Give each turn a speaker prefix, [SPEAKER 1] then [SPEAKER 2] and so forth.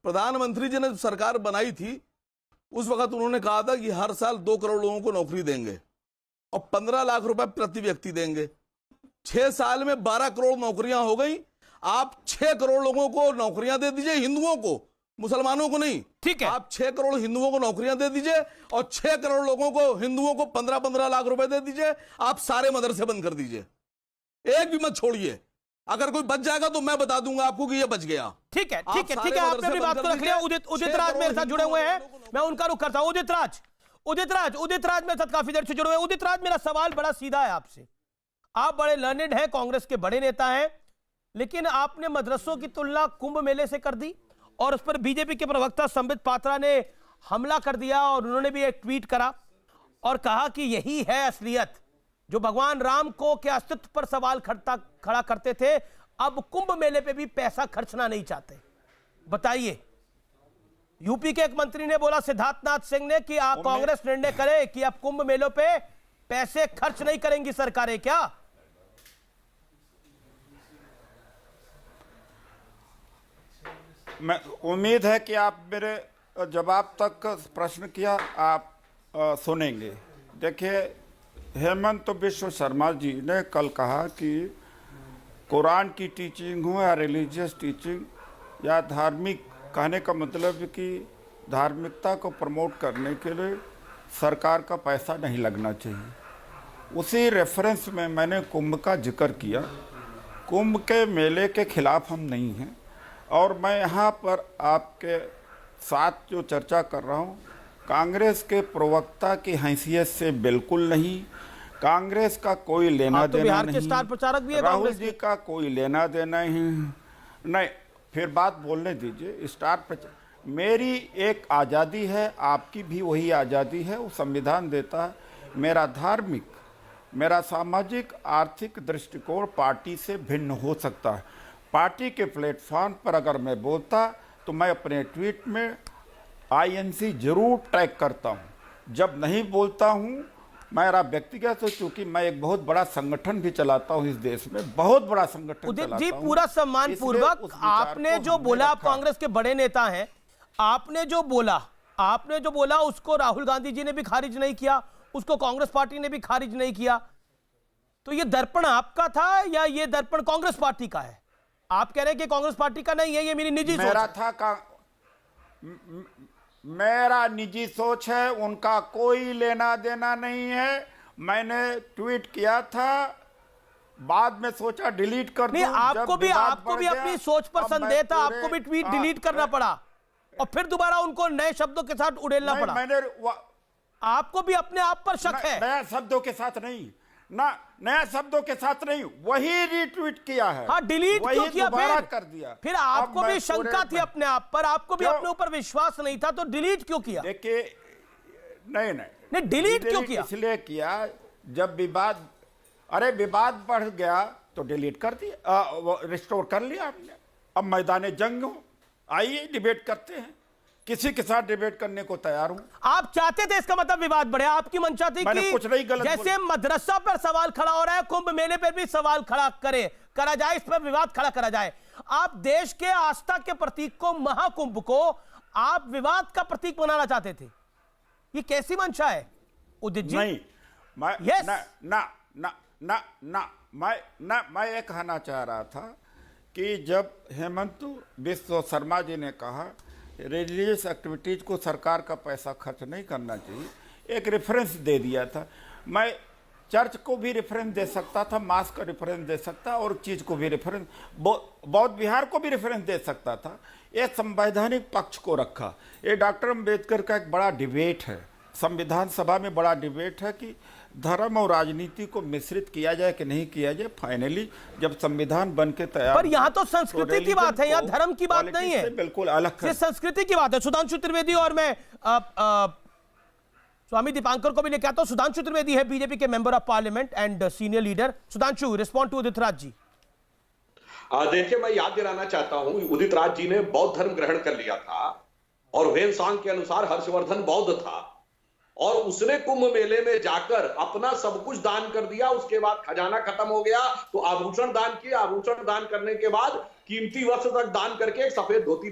[SPEAKER 1] प्रधानमंत्री जी ने सरकार बनाई थी उस वक्त उन्होंने कहा था कि हर साल 2 करोड़ लोगों को नौकरी देंगे और 15 लाख रुपए प्रति व्यक्ति देंगे। 6 साल में 12 करोड़ नौकरियां हो गई। आप 6 करोड़ लोगों को नौकरियां दे दीजिए, हिंदुओं को, मुसलमानों को नहीं।
[SPEAKER 2] ठीक है,
[SPEAKER 1] आप 6 करोड़ हिंदुओं को नौकरियां दे दीजिए और 6 करोड़ लोगों को, हिंदुओं को 15-15 लाख रुपए दे दीजिए। आप सारे मदरसे बंद कर दीजिए, एक भी मत छोड़िए। अगर कोई बच जाएगा तो मैं बता दूंगा आपको कि ये बच गया।
[SPEAKER 2] ठीक है, ठीक है, ठीक है, आपने अपनी बात को रख लिया। उदित राज मेरे साथ जुड़े हुए हैं, मैं उनका रुख करता हूं। उदित राज मेरे साथ काफी देर से जुड़े हुए हैं। उदित राज, मेरा सवाल बड़ा सीधा है आपसे। आप बड़े लर्नेड हैं, कांग्रेस के बड़े नेता हैं, लेकिन आपने मदरसों की तुलना कुंभ मेले से कर दी और उस पर बीजेपी के प्रवक्ता संबित पात्रा ने हमला कर दिया और उन्होंने भी एक ट्वीट करा और कहा कि यही है असलियत। जो भगवान राम को के अस्तित्व पर सवाल खड़ा करते थे, अब कुंभ मेले पे भी पैसा खर्चना नहीं चाहते। बताइए। यूपी के एक मंत्री ने बोला, सिद्धार्थनाथ सिंह ने, कि आप कांग्रेस निर्णय करे कि अब कुंभ मेलों पे पैसे खर्च नहीं करेंगी सरकारें क्या?
[SPEAKER 3] मैं उम्मीद है कि आप मेरे जवाब तक प्रश्न किया आप सुनेंगे। देखिए, हेमंत बिश्व शर्मा जी ने कल कहा कि कुरान की टीचिंग हो या रिलीजियस टीचिंग या धार्मिक, कहने का मतलब कि धार्मिकता को प्रमोट करने के लिए सरकार का पैसा नहीं लगना चाहिए। उसी रेफरेंस में मैंने कुंभ का जिक्र किया। कुंभ के मेले के खिलाफ हम नहीं हैं और मैं यहाँ पर आपके साथ जो चर्चा कर रहा हूँ, कांग्रेस के प्रवक्ता की हैसियत से बिल्कुल नहीं। कांग्रेस का कोई लेना देना
[SPEAKER 2] बिहार
[SPEAKER 3] नहीं,
[SPEAKER 2] के स्टार प्रचारक भी है
[SPEAKER 3] राहुल जी का कोई लेना देना ही नहीं। फिर बात बोलने दीजिए। स्टार प्रचारक, मेरी एक आज़ादी है, आपकी भी वही आज़ादी है, वो संविधान देता है। मेरा धार्मिक, मेरा सामाजिक, आर्थिक दृष्टिकोण पार्टी से भिन्न हो सकता है। पार्टी के प्लेटफॉर्म पर अगर मैं बोलता तो मैं अपने ट्वीट में INC जरूर टैग करता हूं। जब नहीं बोलता हूं, मेरा व्यक्तिगत, तो चूंकि मैं एक बहुत बड़ा संगठन भी चलाता हूं इस देश में, बहुत बड़ा संगठन चलाता
[SPEAKER 2] जी,
[SPEAKER 3] हूं।
[SPEAKER 2] पूरा सम्मान पूर्वक आपने जो बोला, आप कांग्रेस के बड़े नेता हैं, आपने जो बोला उसको राहुल गांधी जी ने भी खारिज नहीं किया, उसको कांग्रेस पार्टी ने भी खारिज नहीं किया। तो ये दर्पण आपका था या ये दर्पण कांग्रेस पार्टी का है? आप कह रहे हैं कि कांग्रेस पार्टी का नहीं है, ये मेरी निजी सोच है।
[SPEAKER 3] मेरा निजी सोच है, उनका कोई लेना देना नहीं है। मैंने ट्वीट किया था, बाद में सोचा डिलीट कर दूं।
[SPEAKER 2] आपको भी अपनी सोच पर संदेह था, आपको भी ट्वीट डिलीट करना पड़ा और फिर दोबारा उनको नए शब्दों के साथ उड़ेलना पड़ा। आपको भी अपने आप पर शक है?
[SPEAKER 3] नए शब्दों के साथ नहीं, नया शब्दों के साथ नहीं, वही रीट्वीट किया है।
[SPEAKER 2] हाँ, डिलीट क्यों किया?
[SPEAKER 3] दोबारा कर दिया।
[SPEAKER 2] फिर आपको भी शंका थी अपने आप पर, आपको भी अपने ऊपर विश्वास नहीं था, तो डिलीट क्यों किया?
[SPEAKER 3] देखिए, नहीं,
[SPEAKER 2] डिलीट क्यों किया?
[SPEAKER 3] इसलिए किया जब विवाद बढ़ गया तो डिलीट कर दिया, रिस्टोर कर लिया हमने। अब मैदान जंग हो, आइए डिबेट करते हैं, किसी के साथ डिबेट करने को तैयार हूं।
[SPEAKER 2] आप चाहते थे इसका मतलब विवाद बढ़े, आपकी मंशा थी कि
[SPEAKER 3] कुछ नहीं गलत
[SPEAKER 2] जैसे मदरसा पर सवाल खड़ा हो रहा है, कुंभ मेले पर भी सवाल करा जाए, इस पर विवाद खड़ा करा जाए। आप देश के आस्था के प्रतीक को, महाकुंभ को, आप विवाद का प्रतीक बनाना चाहते थे। ये कैसी मंशा है उदित जी?
[SPEAKER 3] नहीं, मैं ये कहना चाह रहा था कि जब हेमंत बिश्व शर्मा जी ने कहा रिलीजियस एक्टिविटीज को सरकार का पैसा खर्च नहीं करना चाहिए, एक रेफरेंस दे दिया था। मैं चर्च को भी रेफरेंस दे सकता था, मास का रेफरेंस दे सकता और चीज को भी रेफरेंस, बौद्ध विहार को भी रेफरेंस दे सकता था। ये संवैधानिक पक्ष को रखा। ये डॉक्टर अम्बेडकर का एक बड़ा डिबेट है, संविधान सभा में बड़ा डिबेट है कि धर्म और राजनीति को मिश्रित किया जाए कि नहीं किया जाए। फाइनली जब संविधान बन के तैयार,
[SPEAKER 2] पर यहाँ तो संस्कृति की बात है, यहाँ धर्म की बात नहीं है,
[SPEAKER 3] बिल्कुल अलग है,
[SPEAKER 2] संस्कृति की बात है। सुधांशु त्रिवेदी, और मैं स्वामी दीपांकर को भी लेकर आता हूं। सुधांशु त्रिवेदी है बीजेपी के member of parliament and senior leader. Sudhanshu, respond to Udit Raj ji.
[SPEAKER 4] देखिए, मैं याद दिलाना चाहता हूं, उदित राज जी ने बौद्ध धर्म ग्रहण कर लिया था और वेदसांग के अनुसार हर्षवर्धन बौद्ध था और उसने कुंभ मेले में जाकर अपना सब कुछ दान कर दिया। उसके बाद खजाना खत्म हो गया तो आभूषण दान किए, आभूषण दान करने के बाद कीमती वस्त्र तक दान करके एक सफेद धोती